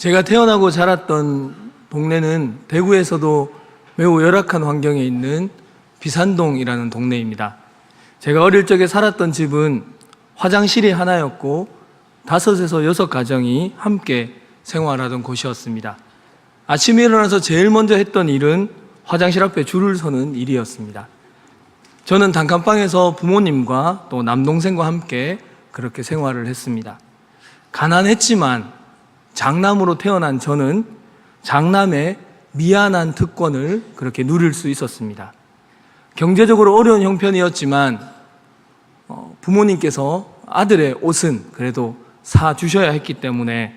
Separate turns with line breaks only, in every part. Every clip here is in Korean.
제가 태어나고 자랐던 동네는 대구에서도 매우 열악한 환경에 있는 비산동이라는 동네입니다. 제가 어릴 적에 살았던 집은 화장실이 하나였고 5에서 6가정이 함께 생활하던 곳이었습니다. 아침에 일어나서 제일 먼저 했던 일은 화장실 앞에 줄을 서는 일이었습니다. 저는 단칸방에서 부모님과 또 남동생과 함께 그렇게 생활을 했습니다. 가난했지만 장남으로 태어난 저는 장남의 미안한 특권을 그렇게 누릴 수 있었습니다. 경제적으로 어려운 형편이었지만 부모님께서 아들의 옷은 그래도 사주셔야 했기 때문에,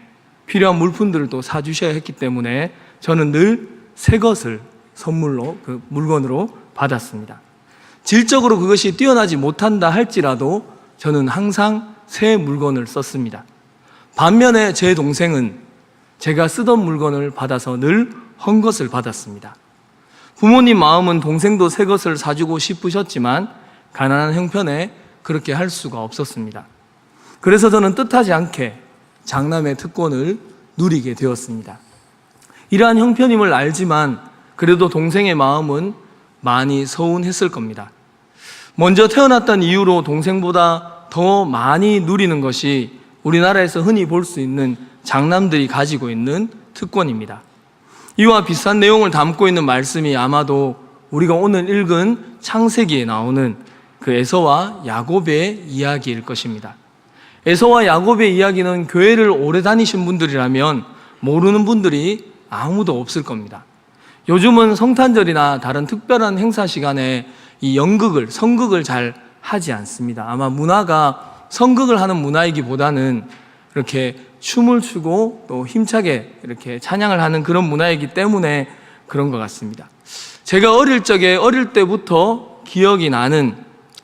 필요한 물품들을 또 사주셔야 했기 때문에 저는 늘 새 것을 선물로, 그 물건으로 받았습니다. 질적으로 그것이 뛰어나지 못한다 할지라도 저는 항상 새 물건을 썼습니다. 반면에 제 동생은 제가 쓰던 물건을 받아서 늘 헌것을 받았습니다. 부모님 마음은 동생도 새 것을 사주고 싶으셨지만 가난한 형편에 그렇게 할 수가 없었습니다. 그래서 저는 뜻하지 않게 장남의 특권을 누리게 되었습니다. 이러한 형편임을 알지만 그래도 동생의 마음은 많이 서운했을 겁니다. 먼저 태어났던 이유로 동생보다 더 많이 누리는 것이 우리나라에서 흔히 볼 수 있는 장남들이 가지고 있는 특권입니다. 이와 비슷한 내용을 담고 있는 말씀이 아마도 우리가 오늘 읽은 창세기에 나오는 그 에서와 야곱의 이야기일 것입니다. 에서와 야곱의 이야기는 교회를 오래 다니신 분들이라면 모르는 분들이 아무도 없을 겁니다. 요즘은 성탄절이나 다른 특별한 행사 시간에 이 성극을 잘 하지 않습니다. 아마 문화가 성극을 하는 문화이기보다는 이렇게 춤을 추고 또 힘차게 이렇게 찬양을 하는 그런 문화이기 때문에 그런 것 같습니다. 제가 어릴 때부터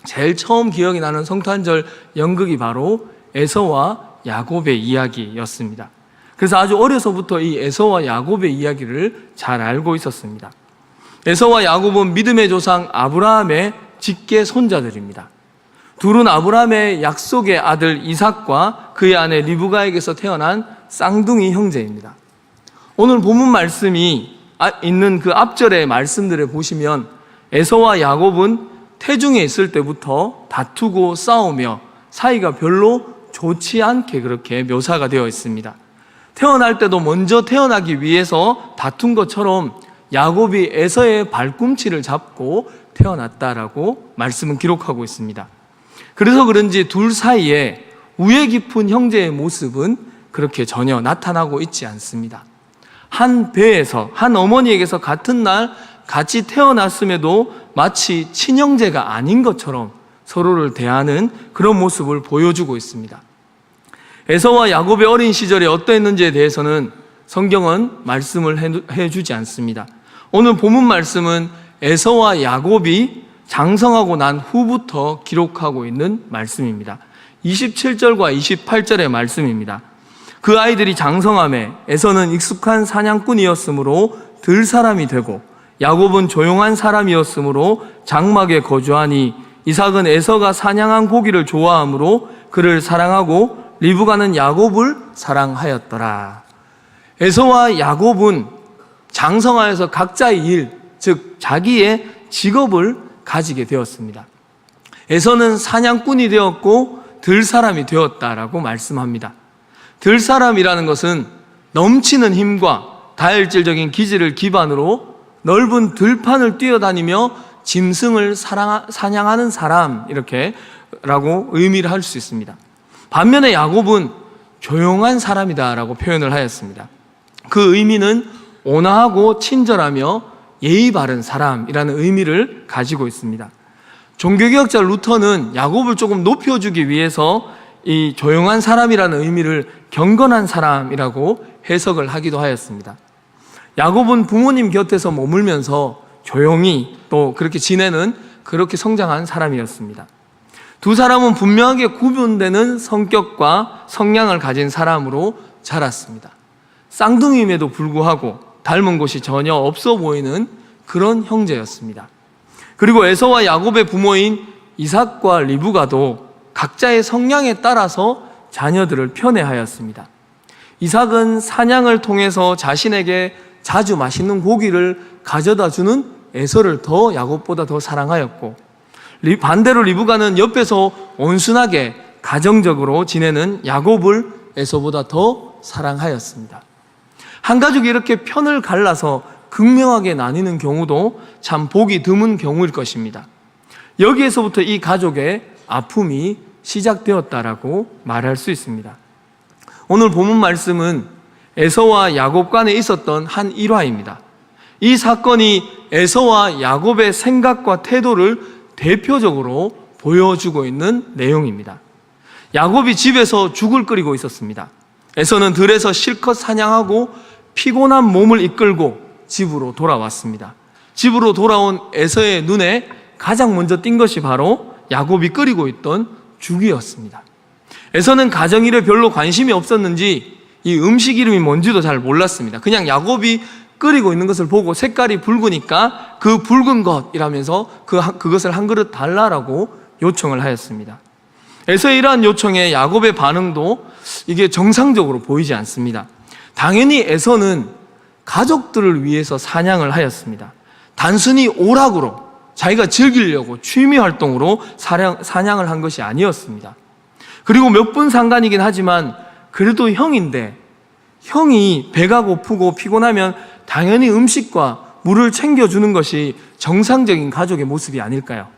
제일 처음 기억이 나는 성탄절 연극이 바로 에서와 야곱의 이야기였습니다. 그래서 아주 어려서부터 이 에서와 야곱의 이야기를 잘 알고 있었습니다. 에서와 야곱은 믿음의 조상 아브라함의 직계 손자들입니다. 둘은 아브라함의 약속의 아들 이삭과 그의 아내 리브가에게서 태어난 쌍둥이 형제입니다. 오늘 본문 말씀이 있는 그 앞절의 말씀들을 보시면 에서와 야곱은 태중에 있을 때부터 다투고 싸우며 사이가 별로 좋지 않게 그렇게 묘사가 되어 있습니다. 태어날 때도 먼저 태어나기 위해서 다툰 것처럼 야곱이 에서의 발꿈치를 잡고 태어났다라고 말씀은 기록하고 있습니다. 그래서 그런지 둘 사이에 우애 깊은 형제의 모습은 그렇게 전혀 나타나고 있지 않습니다. 한 배에서, 한 어머니에게서 같은 날 같이 태어났음에도 마치 친형제가 아닌 것처럼 서로를 대하는 그런 모습을 보여주고 있습니다. 에서와 야곱의 어린 시절이 어떠했는지에 대해서는 성경은 말씀을 해주지 않습니다. 오늘 본문 말씀은 에서와 야곱이 장성하고 난 후부터 기록하고 있는 말씀입니다. 27절과 28절의 말씀입니다. 그 아이들이 장성함에 에서는 익숙한 사냥꾼이었으므로 들 사람이 되고 야곱은 조용한 사람이었으므로 장막에 거주하니 이삭은 에서가 사냥한 고기를 좋아하므로 그를 사랑하고 리브가는 야곱을 사랑하였더라. 에서와 야곱은 장성하여서 각자의 일, 즉 자기의 직업을 가지게 되었습니다. 에서는 사냥꾼이 되었고 들사람이 되었다라고 말씀합니다. 들사람이라는 것은 넘치는 힘과 다혈질적인 기질을 기반으로 넓은 들판을 뛰어다니며 짐승을 사냥하는 사람, 이렇게라고 의미를 할 수 있습니다. 반면에 야곱은 조용한 사람이다라고 표현을 하였습니다. 그 의미는 온화하고 친절하며 예의 바른 사람이라는 의미를 가지고 있습니다. 종교개혁자 루터는 야곱을 조금 높여주기 위해서 이 조용한 사람이라는 의미를 경건한 사람이라고 해석을 하기도 하였습니다. 야곱은 부모님 곁에서 머물면서 조용히 또 그렇게 지내는, 그렇게 성장한 사람이었습니다. 두 사람은 분명하게 구분되는 성격과 성향을 가진 사람으로 자랐습니다. 쌍둥이임에도 불구하고 닮은 곳이 전혀 없어 보이는 그런 형제였습니다. 그리고 에서와 야곱의 부모인 이삭과 리브가도 각자의 성향에 따라서 자녀들을 편애하였습니다. 이삭은 사냥을 통해서 자신에게 자주 맛있는 고기를 가져다 주는 에서를 더 야곱보다 더 사랑하였고, 반대로 리브가는 옆에서 온순하게 가정적으로 지내는 야곱을 에서보다 더 사랑하였습니다. 한 가족이 이렇게 편을 갈라서 극명하게 나뉘는 경우도 참 보기 드문 경우일 것입니다. 여기에서부터 이 가족의 아픔이 시작되었다라고 말할 수 있습니다. 오늘 본문 말씀은 에서와 야곱 간에 있었던 한 일화입니다. 이 사건이 에서와 야곱의 생각과 태도를 대표적으로 보여주고 있는 내용입니다. 야곱이 집에서 죽을 끓이고 있었습니다. 에서는 들에서 실컷 사냥하고 피곤한 몸을 이끌고 집으로 돌아왔습니다. 집으로 돌아온 에서의 눈에 가장 먼저 띈 것이 바로 야곱이 끓이고 있던 죽이었습니다. 에서는 가정일에 별로 관심이 없었는지 이 음식 이름이 뭔지도 잘 몰랐습니다. 그냥 야곱이 끓이고 있는 것을 보고 색깔이 붉으니까 그 붉은 것이라면서 그것을 한 그릇 달라라고 요청을 하였습니다. 에서의 이러한 요청에 야곱의 반응도 이게 정상적으로 보이지 않습니다. 당연히 에서는 가족들을 위해서 사냥을 하였습니다. 단순히 오락으로 자기가 즐기려고 취미 활동으로 사냥을 한 것이 아니었습니다. 그리고 몇 분 상관이긴 하지만 그래도 형인데, 형이 배가 고프고 피곤하면 당연히 음식과 물을 챙겨주는 것이 정상적인 가족의 모습이 아닐까요?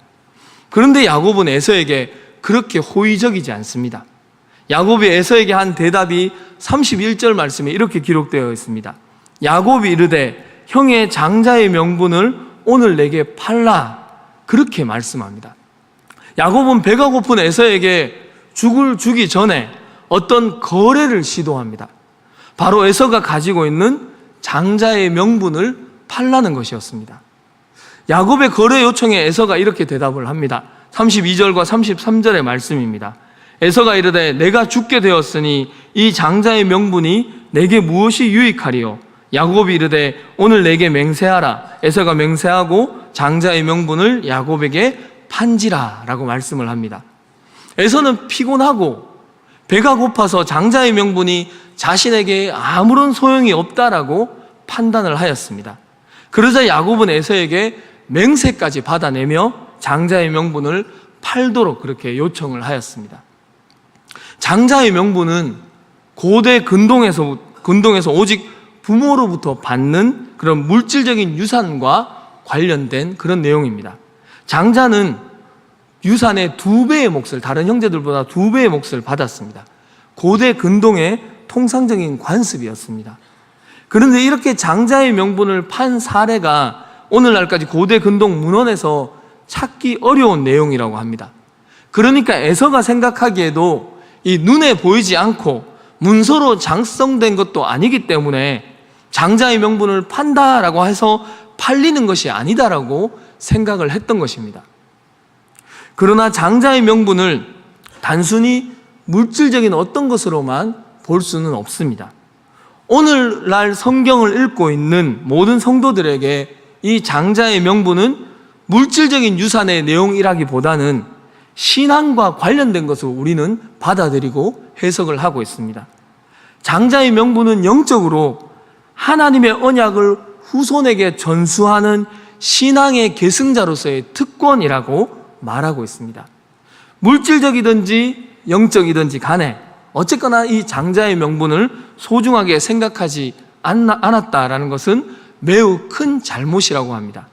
그런데 야곱은 에서에게 그렇게 호의적이지 않습니다. 야곱이 에서에게 한 대답이 31절 말씀에 이렇게 기록되어 있습니다. 야곱이 이르되 형의 장자의 명분을 오늘 내게 팔라, 그렇게 말씀합니다. 야곱은 배가 고픈 에서에게 죽을 주기 전에 어떤 거래를 시도합니다. 바로 에서가 가지고 있는 장자의 명분을 팔라는 것이었습니다. 야곱의 거래 요청에 에서가 이렇게 대답을 합니다. 32절과 33절의 말씀입니다. 에서가 이르되 내가 죽게 되었으니 이 장자의 명분이 내게 무엇이 유익하리요? 야곱이 이르되 오늘 내게 맹세하라. 에서가 맹세하고 장자의 명분을 야곱에게 판지라 라고 말씀을 합니다. 에서는 피곤하고 배가 고파서 장자의 명분이 자신에게 아무런 소용이 없다라고 판단을 하였습니다. 그러자 야곱은 에서에게 맹세까지 받아내며 장자의 명분을 팔도록 그렇게 요청을 하였습니다. 장자의 명분은 고대 근동에서 오직 부모로부터 받는 그런 물질적인 유산과 관련된 그런 내용입니다. 장자는 유산의 2배의 몫을, 다른 형제들보다 2배의 몫을 받았습니다. 고대 근동의 통상적인 관습이었습니다. 그런데 이렇게 장자의 명분을 판 사례가 오늘날까지 고대 근동 문헌에서 찾기 어려운 내용이라고 합니다. 그러니까 에서가 생각하기에도 이 눈에 보이지 않고 문서로 작성된 것도 아니기 때문에 장자의 명분을 판다라고 해서 팔리는 것이 아니다라고 생각을 했던 것입니다. 그러나 장자의 명분을 단순히 물질적인 어떤 것으로만 볼 수는 없습니다. 오늘날 성경을 읽고 있는 모든 성도들에게 이 장자의 명분은 물질적인 유산의 내용이라기보다는 신앙과 관련된 것을 우리는 받아들이고 해석을 하고 있습니다. 장자의 명분은 영적으로 하나님의 언약을 후손에게 전수하는 신앙의 계승자로서의 특권이라고 말하고 있습니다. 물질적이든지 영적이든지 간에 어쨌거나 이 장자의 명분을 소중하게 생각하지 않았다라는 것은 매우 큰 잘못이라고 합니다.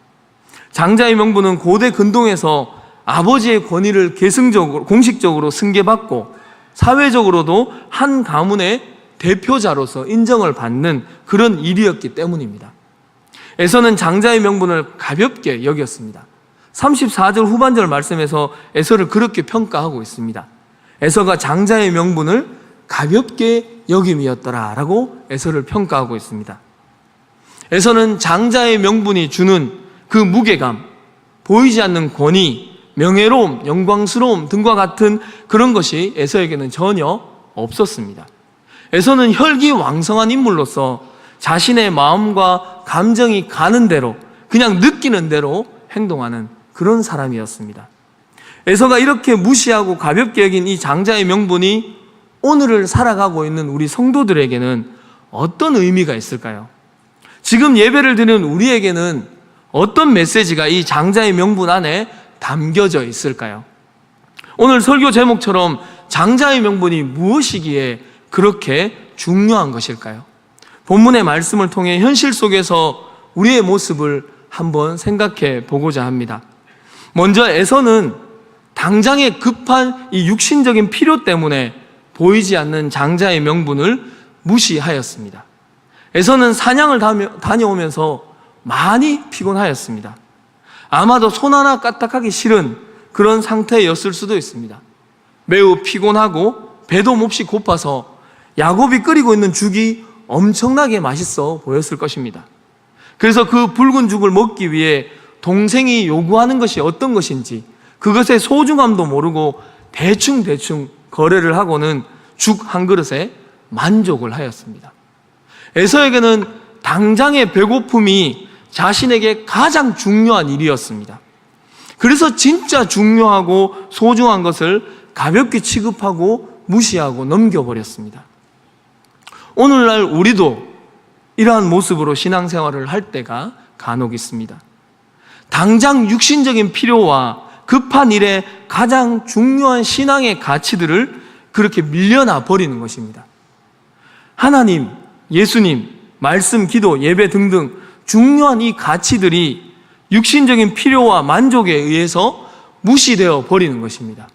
장자의 명분은 고대 근동에서 아버지의 권위를 계승적으로, 공식적으로 승계받고 사회적으로도 한 가문의 대표자로서 인정을 받는 그런 일이었기 때문입니다. 에서는 장자의 명분을 가볍게 여겼습니다. 34절 후반절 말씀에서 에서를 그렇게 평가하고 있습니다. 에서가 장자의 명분을 가볍게 여김이었더라라고 에서를 평가하고 있습니다. 에서는 장자의 명분이 주는 그 무게감, 보이지 않는 권위, 명예로움, 영광스러움 등과 같은 그런 것이 에서에게는 전혀 없었습니다. 에서는 혈기왕성한 인물로서 자신의 마음과 감정이 가는 대로, 그냥 느끼는 대로 행동하는 그런 사람이었습니다. 에서가 이렇게 무시하고 가볍게 여긴 이 장자의 명분이 오늘을 살아가고 있는 우리 성도들에게는 어떤 의미가 있을까요? 지금 예배를 드리는 우리에게는 어떤 메시지가 이 장자의 명분 안에 담겨져 있을까요? 오늘 설교 제목처럼 장자의 명분이 무엇이기에 그렇게 중요한 것일까요? 본문의 말씀을 통해 현실 속에서 우리의 모습을 한번 생각해 보고자 합니다. 먼저 에서는 당장의 급한 이 육신적인 필요 때문에 보이지 않는 장자의 명분을 무시하였습니다. 에서는 사냥을 다녀오면서 많이 피곤하였습니다. 아마도 손 하나 까딱하기 싫은 그런 상태였을 수도 있습니다. 매우 피곤하고 배도 몹시 고파서 야곱이 끓이고 있는 죽이 엄청나게 맛있어 보였을 것입니다. 그래서 그 붉은 죽을 먹기 위해 동생이 요구하는 것이 어떤 것인지 그것의 소중함도 모르고 대충 거래를 하고는 죽 한 그릇에 만족을 하였습니다. 에서에게는 당장의 배고픔이 자신에게 가장 중요한 일이었습니다. 그래서 진짜 중요하고 소중한 것을 가볍게 취급하고 무시하고 넘겨버렸습니다. 오늘날 우리도 이러한 모습으로 신앙생활을 할 때가 간혹 있습니다. 당장 육신적인 필요와 급한 일에 가장 중요한 신앙의 가치들을 그렇게 밀려나 버리는 것입니다. 하나님, 예수님, 말씀, 기도, 예배 등등 중요한 이 가치들이 육신적인 필요와 만족에 의해서 무시되어 버리는 것입니다.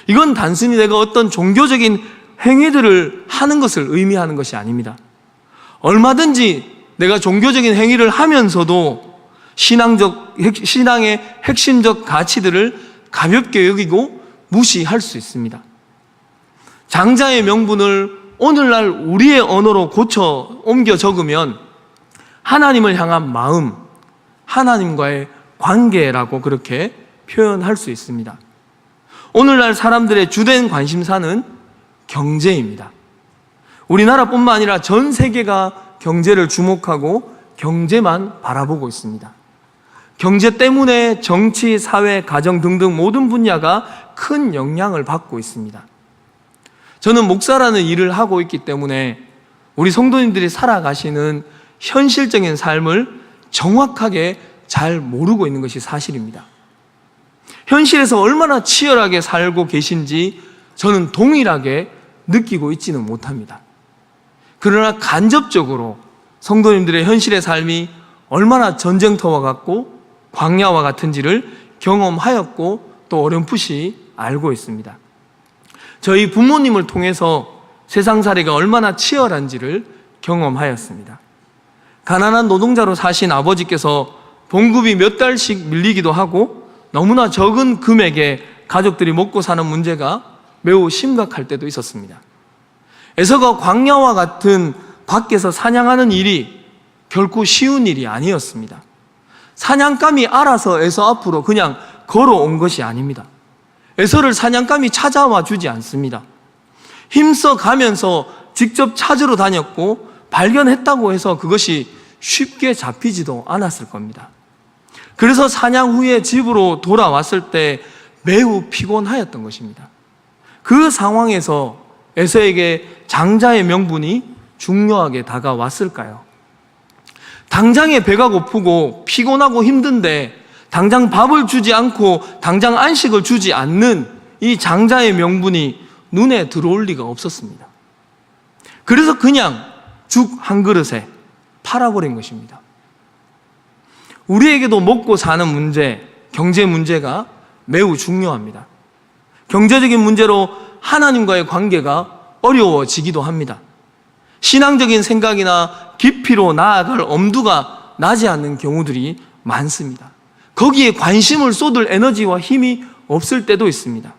이건 단순히 내가 어떤 종교적인 행위들을 하는 것을 의미하는 것이 아닙니다. 얼마든지 내가 종교적인 행위를 하면서도 신앙의 핵심적 가치들을 가볍게 여기고 무시할 수 있습니다. 장자의 명분을 오늘날 우리의 언어로 고쳐 옮겨 적으면 하나님을 향한 마음, 하나님과의 관계라고 그렇게 표현할 수 있습니다. 오늘날 사람들의 주된 관심사는 경제입니다. 우리나라뿐만 아니라 전 세계가 경제를 주목하고 경제만 바라보고 있습니다. 경제 때문에 정치, 사회, 가정 등등 모든 분야가 큰 영향을 받고 있습니다. 저는 목사라는 일을 하고 있기 때문에 우리 성도님들이 살아가시는 현실적인 삶을 정확하게 잘 모르고 있는 것이 사실입니다. 현실에서 얼마나 치열하게 살고 계신지 저는 동일하게 느끼고 있지는 못합니다. 그러나 간접적으로 성도님들의 현실의 삶이 얼마나 전쟁터와 같고 광야와 같은지를 경험하였고 또 어렴풋이 알고 있습니다. 저희 부모님을 통해서 세상살이가 얼마나 치열한지를 경험하였습니다. 가난한 노동자로 사신 아버지께서 봉급이 몇 달씩 밀리기도 하고 너무나 적은 금액에 가족들이 먹고 사는 문제가 매우 심각할 때도 있었습니다. 에서가 광야와 같은 밖에서 사냥하는 일이 결코 쉬운 일이 아니었습니다. 사냥감이 알아서 에서 앞으로 그냥 걸어온 것이 아닙니다. 에서를 사냥감이 찾아와 주지 않습니다. 힘써 가면서 직접 찾으러 다녔고 발견했다고 해서 그것이 쉽게 잡히지도 않았을 겁니다. 그래서 사냥 후에 집으로 돌아왔을 때 매우 피곤하였던 것입니다. 그 상황에서 에서에게 장자의 명분이 중요하게 다가왔을까요? 당장에 배가 고프고 피곤하고 힘든데 당장 밥을 주지 않고 당장 안식을 주지 않는 이 장자의 명분이 눈에 들어올 리가 없었습니다. 그래서 그냥 죽 한 그릇에 팔아버린 것입니다. 우리에게도 먹고 사는 문제, 경제 문제가 매우 중요합니다. 경제적인 문제로 하나님과의 관계가 어려워지기도 합니다. 신앙적인 생각이나 깊이로 나아갈 엄두가 나지 않는 경우들이 많습니다. 거기에 관심을 쏟을 에너지와 힘이 없을 때도 있습니다.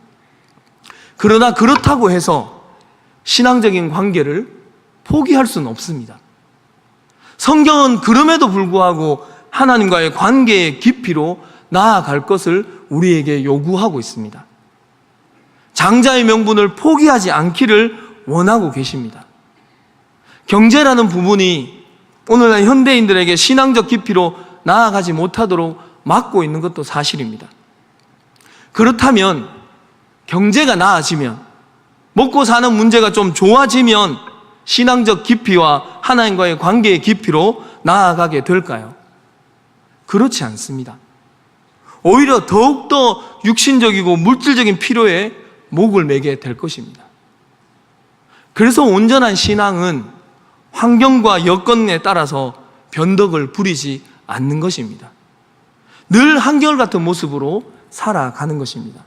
그러나 그렇다고 해서 신앙적인 관계를 포기할 수는 없습니다. 성경은 그럼에도 불구하고 하나님과의 관계의 깊이로 나아갈 것을 우리에게 요구하고 있습니다. 장자의 명분을 포기하지 않기를 원하고 계십니다. 경제라는 부분이 오늘날 현대인들에게 신앙적 깊이로 나아가지 못하도록 막고 있는 것도 사실입니다. 그렇다면 경제가 나아지면 먹고 사는 문제가 좀 좋아지면 신앙적 깊이와 하나님과의 관계의 깊이로 나아가게 될까요? 그렇지 않습니다. 오히려 더욱더 육신적이고 물질적인 필요에 목을 매게 될 것입니다. 그래서 온전한 신앙은 환경과 여건에 따라서 변덕을 부리지 않는 것입니다. 늘 한결같은 모습으로 살아가는 것입니다.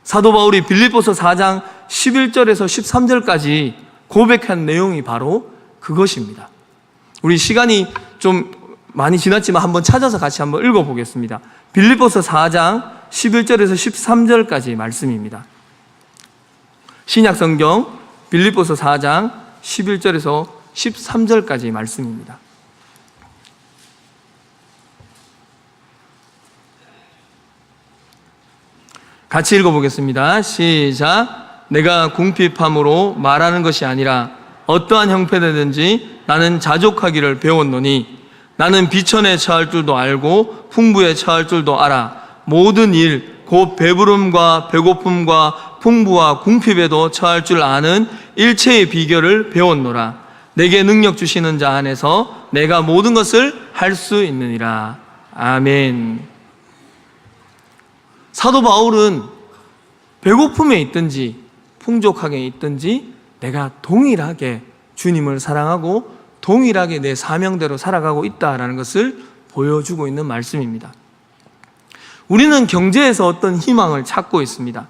사도 바울이 빌립보서 4장 11절에서 13절까지 고백한 내용이 바로 그것입니다. 우리 시간이 좀 많이 지났지만 한번 찾아서 같이 한번 읽어보겠습니다. 빌립보서 4장 11절에서 13절까지 말씀입니다. 신약성경 빌립보서 4장 11절에서 13절까지 말씀입니다. 같이 읽어보겠습니다. 시작. 내가 궁핍함으로 말하는 것이 아니라 어떠한 형편이든지 나는 자족하기를 배웠노니 나는 비천에 처할 줄도 알고 풍부에 처할 줄도 알아. 모든 일 곧 배부름과 배고픔과 풍부와 궁핍에도 처할 줄 아는 일체의 비결을 배웠노라. 내게 능력 주시는 자 안에서 내가 모든 것을 할 수 있느니라. 아멘. 사도 바울은 배고픔에 있든지 풍족하게 있든지 내가 동일하게 주님을 사랑하고 동일하게 내 사명대로 살아가고 있다라는 것을 보여주고 있는 말씀입니다. 우리는 경제에서 어떤 희망을 찾고 있습니다.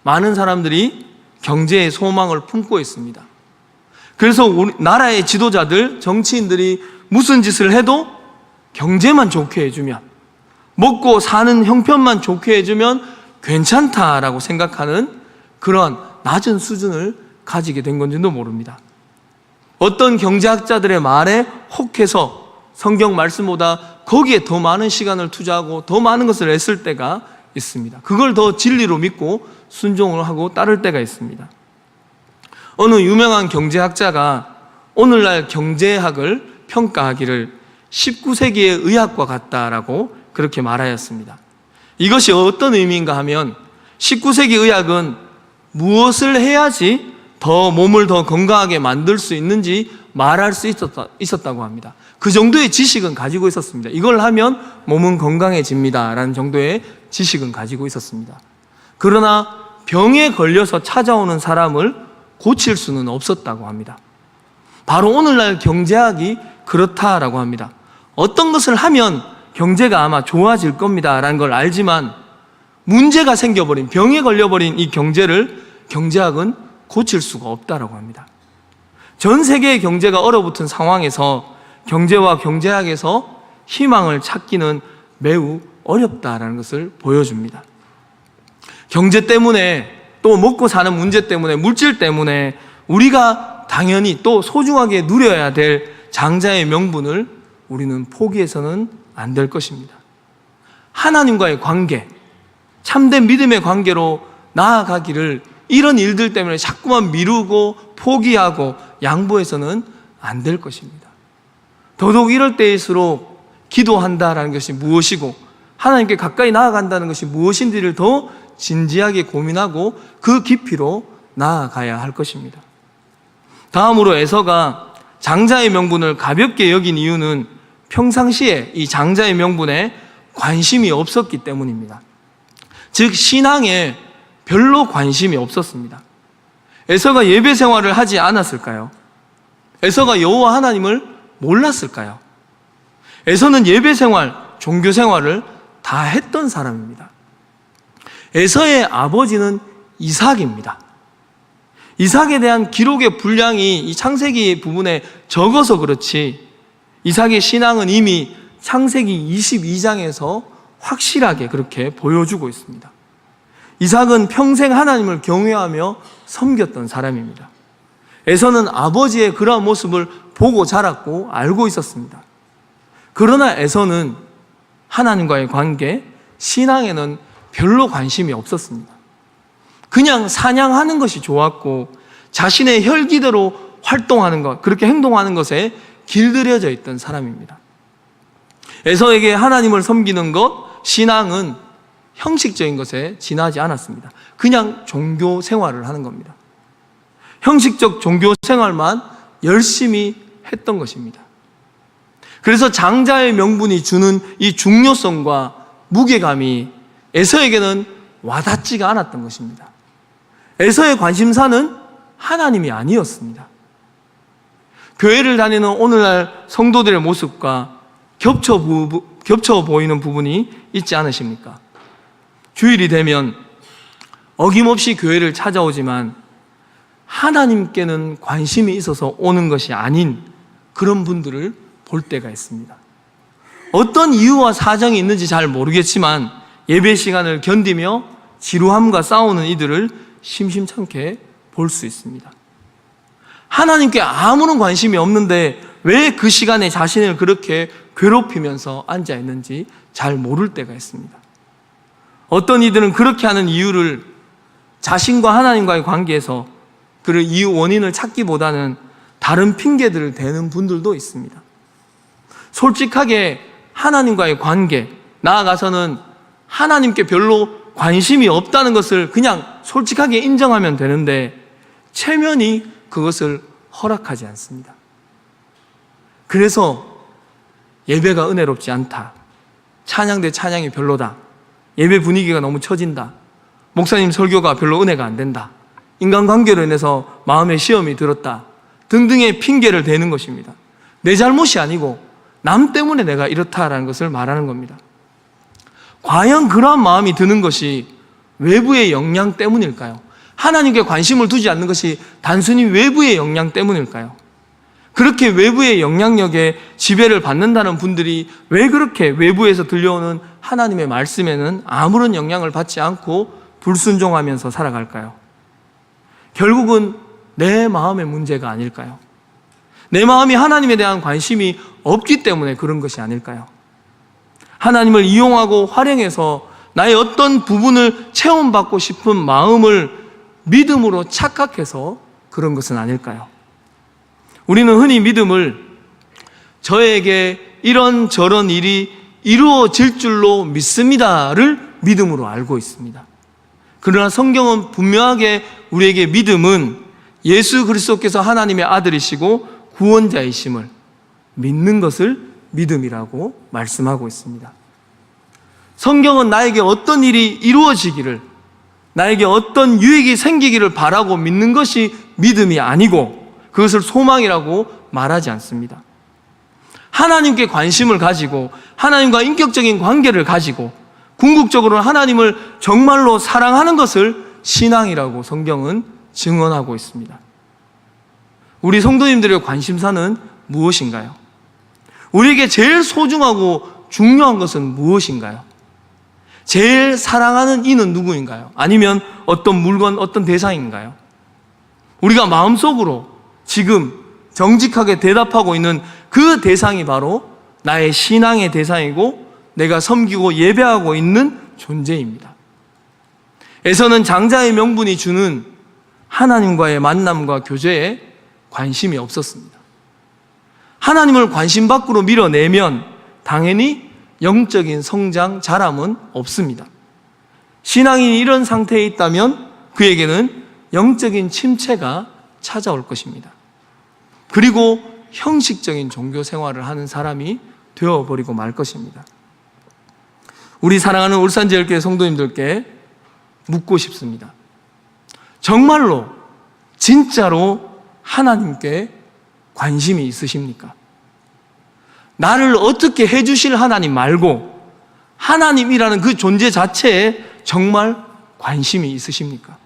많은 사람들이 경제의 소망을 품고 있습니다. 그래서 우리 나라의 지도자들, 정치인들이 무슨 짓을 해도 경제만 좋게 해주면, 먹고 사는 형편만 좋게 해주면 괜찮다라고 생각하는 그런 낮은 수준을 가지게 된 건지도 모릅니다. 어떤 경제학자들의 말에 혹해서 성경 말씀보다 거기에 더 많은 시간을 투자하고 더 많은 것을 애쓸 때가 있습니다. 그걸 더 진리로 믿고 순종을 하고 따를 때가 있습니다. 어느 유명한 경제학자가 오늘날 경제학을 평가하기를 19세기의 의학과 같다라고 그렇게 말하였습니다. 이것이 어떤 의미인가 하면 19세기 의학은 무엇을 해야지 더 몸을 더 건강하게 만들 수 있는지 말할 수 있었다고 합니다. 그 정도의 지식은 가지고 있었습니다. 이걸 하면 몸은 건강해집니다 라는 정도의 지식은 가지고 있었습니다. 그러나 병에 걸려서 찾아오는 사람을 고칠 수는 없었다고 합니다. 바로 오늘날 경제학이 그렇다라고 합니다. 어떤 것을 하면 경제가 아마 좋아질 겁니다 라는 걸 알지만 문제가 생겨버린, 병에 걸려버린 이 경제를 경제학은 고칠 수가 없다라고 합니다. 전 세계의 경제가 얼어붙은 상황에서 경제와 경제학에서 희망을 찾기는 매우 어렵다라는 것을 보여줍니다. 경제 때문에, 또 먹고 사는 문제 때문에, 물질 때문에 우리가 당연히 또 소중하게 누려야 될 장자의 명분을 우리는 포기해서는 안 될 것입니다. 하나님과의 관계, 참된 믿음의 관계로 나아가기를 이런 일들 때문에 자꾸만 미루고 포기하고 양보해서는 안 될 것입니다. 더더욱 이럴 때일수록 기도한다라는 것이 무엇이고 하나님께 가까이 나아간다는 것이 무엇인지를 더 진지하게 고민하고 그 깊이로 나아가야 할 것입니다. 다음으로 에서가 장자의 명분을 가볍게 여긴 이유는 평상시에 이 장자의 명분에 관심이 없었기 때문입니다. 즉 신앙에 별로 관심이 없었습니다. 에서가 예배 생활을 하지 않았을까요? 에서가 여호와 하나님을 몰랐을까요? 에서는 예배 생활, 종교 생활을 다 했던 사람입니다. 에서의 아버지는 이삭입니다. 이삭에 대한 기록의 분량이 이 창세기 부분에 적어서 그렇지 이삭의 신앙은 이미 창세기 22장에서 확실하게 그렇게 보여주고 있습니다. 이삭은 평생 하나님을 경외하며 섬겼던 사람입니다. 에서는 아버지의 그러한 모습을 보고 자랐고 알고 있었습니다. 그러나 에서는 하나님과의 관계, 신앙에는 별로 관심이 없었습니다. 그냥 사냥하는 것이 좋았고 자신의 혈기대로 활동하는 것, 그렇게 행동하는 것에 길들여져 있던 사람입니다. 에서에게 하나님을 섬기는 것, 신앙은 형식적인 것에 지나지 않았습니다. 그냥 종교 생활을 하는 겁니다. 형식적 종교 생활만 열심히 했던 것입니다. 그래서 장자의 명분이 주는 이 중요성과 무게감이 에서에게는 와닿지가 않았던 것입니다. 에서의 관심사는 하나님이 아니었습니다. 교회를 다니는 오늘날 성도들의 모습과 겹쳐 보이는 부분이 있지 않으십니까? 주일이 되면 어김없이 교회를 찾아오지만 하나님께는 관심이 있어서 오는 것이 아닌 그런 분들을 볼 때가 있습니다. 어떤 이유와 사정이 있는지 잘 모르겠지만 예배 시간을 견디며 지루함과 싸우는 이들을 심심찮게 볼 수 있습니다. 하나님께 아무런 관심이 없는데 왜 그 시간에 자신을 그렇게 괴롭히면서 앉아 있는지 잘 모를 때가 있습니다. 어떤 이들은 그렇게 하는 이유를 자신과 하나님과의 관계에서 그 이유 원인을 찾기보다는 다른 핑계들을 대는 분들도 있습니다. 솔직하게 하나님과의 관계, 나아가서는 하나님께 별로 관심이 없다는 것을 그냥 솔직하게 인정하면 되는데 체면이 그것을 허락하지 않습니다. 그래서 예배가 은혜롭지 않다, 찬양대 찬양이 별로다, 예배 분위기가 너무 처진다, 목사님 설교가 별로 은혜가 안 된다, 인간관계로 인해서 마음에 시험이 들었다 등등의 핑계를 대는 것입니다. 내 잘못이 아니고 남 때문에 내가 이렇다라는 것을 말하는 겁니다. 과연 그러한 마음이 드는 것이 외부의 영향 때문일까요? 하나님께 관심을 두지 않는 것이 단순히 외부의 영향 때문일까요? 그렇게 외부의 영향력에 지배를 받는다는 분들이 왜 그렇게 외부에서 들려오는 하나님의 말씀에는 아무런 영향을 받지 않고 불순종하면서 살아갈까요? 결국은 내 마음의 문제가 아닐까요? 내 마음이 하나님에 대한 관심이 없기 때문에 그런 것이 아닐까요? 하나님을 이용하고 활용해서 나의 어떤 부분을 체험받고 싶은 마음을 믿음으로 착각해서 그런 것은 아닐까요? 우리는 흔히 믿음을 저에게 이런저런 일이 이루어질 줄로 믿습니다를 믿음으로 알고 있습니다. 그러나 성경은 분명하게 우리에게 믿음은 예수 그리스도께서 하나님의 아들이시고 구원자이심을 믿는 것을 믿음이라고 말씀하고 있습니다. 성경은 나에게 어떤 일이 이루어지기를, 나에게 어떤 유익이 생기기를 바라고 믿는 것이 믿음이 아니고 그것을 소망이라고 말하지 않습니다. 하나님께 관심을 가지고 하나님과 인격적인 관계를 가지고 궁극적으로 하나님을 정말로 사랑하는 것을 신앙이라고 성경은 증언하고 있습니다. 우리 성도님들의 관심사는 무엇인가요? 우리에게 제일 소중하고 중요한 것은 무엇인가요? 제일 사랑하는 이는 누구인가요? 아니면 어떤 물건, 어떤 대상인가요? 우리가 마음속으로 지금 정직하게 대답하고 있는 그 대상이 바로 나의 신앙의 대상이고 내가 섬기고 예배하고 있는 존재입니다. 에서는 장자의 명분이 주는 하나님과의 만남과 교제에 관심이 없었습니다. 하나님을 관심 밖으로 밀어내면 당연히 영적인 성장, 자람은 없습니다. 신앙인이 이런 상태에 있다면 그에게는 영적인 침체가 찾아올 것입니다. 그리고 형식적인 종교 생활을 하는 사람이 되어버리고 말 것입니다. 우리 사랑하는 울산제일교회 성도님들께 묻고 싶습니다. 정말로 진짜로 하나님께 관심이 있으십니까? 나를 어떻게 해주실 하나님 말고 하나님이라는 그 존재 자체에 정말 관심이 있으십니까?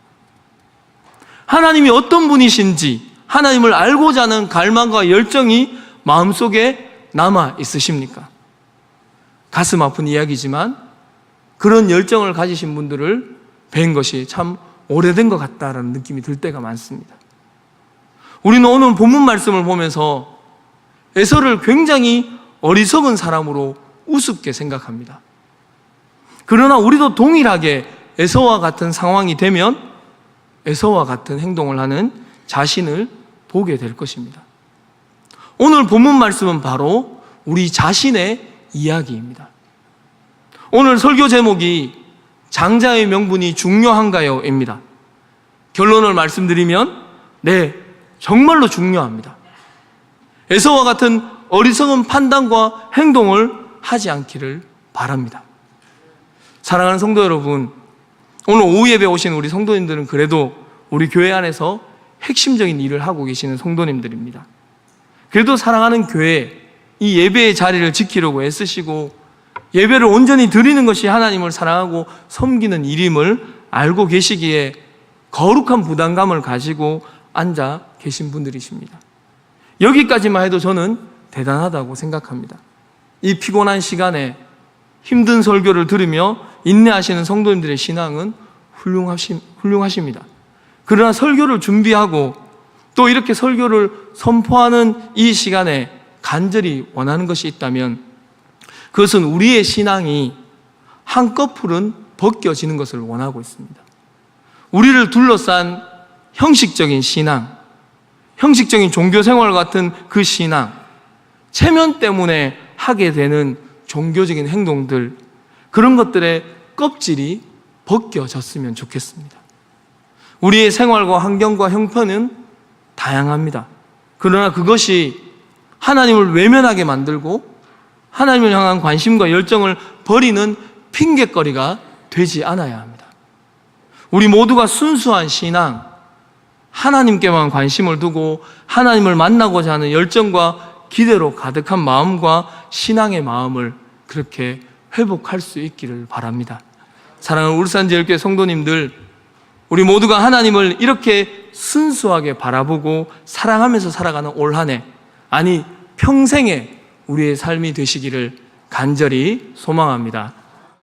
하나님이 어떤 분이신지 하나님을 알고자 하는 갈망과 열정이 마음속에 남아 있으십니까? 가슴 아픈 이야기지만 그런 열정을 가지신 분들을 뵌 것이 참 오래된 것 같다라는 느낌이 들 때가 많습니다. 우리는 오늘 본문 말씀을 보면서 에서를 굉장히 어리석은 사람으로 우습게 생각합니다. 그러나 우리도 동일하게 에서와 같은 상황이 되면 에서와 같은 행동을 하는 자신을 보게 될 것입니다. 오늘 본문 말씀은 바로 우리 자신의 이야기입니다. 오늘 설교 제목이 장자의 명분이 중요한가요? 입니다. 결론을 말씀드리면 네, 정말로 중요합니다. 에서와 같은 어리석은 판단과 행동을 하지 않기를 바랍니다. 사랑하는 성도 여러분, 오늘 오후 예배 오신 우리 성도님들은 그래도 우리 교회 안에서 핵심적인 일을 하고 계시는 성도님들입니다. 그래도 사랑하는 교회, 이 예배의 자리를 지키려고 애쓰시고 예배를 온전히 드리는 것이 하나님을 사랑하고 섬기는 일임을 알고 계시기에 거룩한 부담감을 가지고 앉아 계신 분들이십니다. 여기까지만 해도 저는 대단하다고 생각합니다. 이 피곤한 시간에 힘든 설교를 들으며 인내하시는 성도님들의 신앙은 훌륭하십니다. 그러나 설교를 준비하고 또 이렇게 설교를 선포하는 이 시간에 간절히 원하는 것이 있다면 그것은 우리의 신앙이 한꺼풀은 벗겨지는 것을 원하고 있습니다. 우리를 둘러싼 형식적인 신앙, 형식적인 종교생활 같은 그 신앙, 체면 때문에 하게 되는 종교적인 행동들, 그런 것들의 껍질이 벗겨졌으면 좋겠습니다. 우리의 생활과 환경과 형편은 다양합니다. 그러나 그것이 하나님을 외면하게 만들고 하나님을 향한 관심과 열정을 버리는 핑곗거리가 되지 않아야 합니다. 우리 모두가 순수한 신앙, 하나님께만 관심을 두고 하나님을 만나고자 하는 열정과 기대로 가득한 마음과 신앙의 마음을 그렇게 회복할 수 있기를 바랍니다. 사랑하는 울산제일교회 성도님들, 우리 모두가 하나님을 이렇게 순수하게 바라보고 사랑하면서 살아가는 올 한 해, 아니 평생에 우리의 삶이 되시기를 간절히 소망합니다.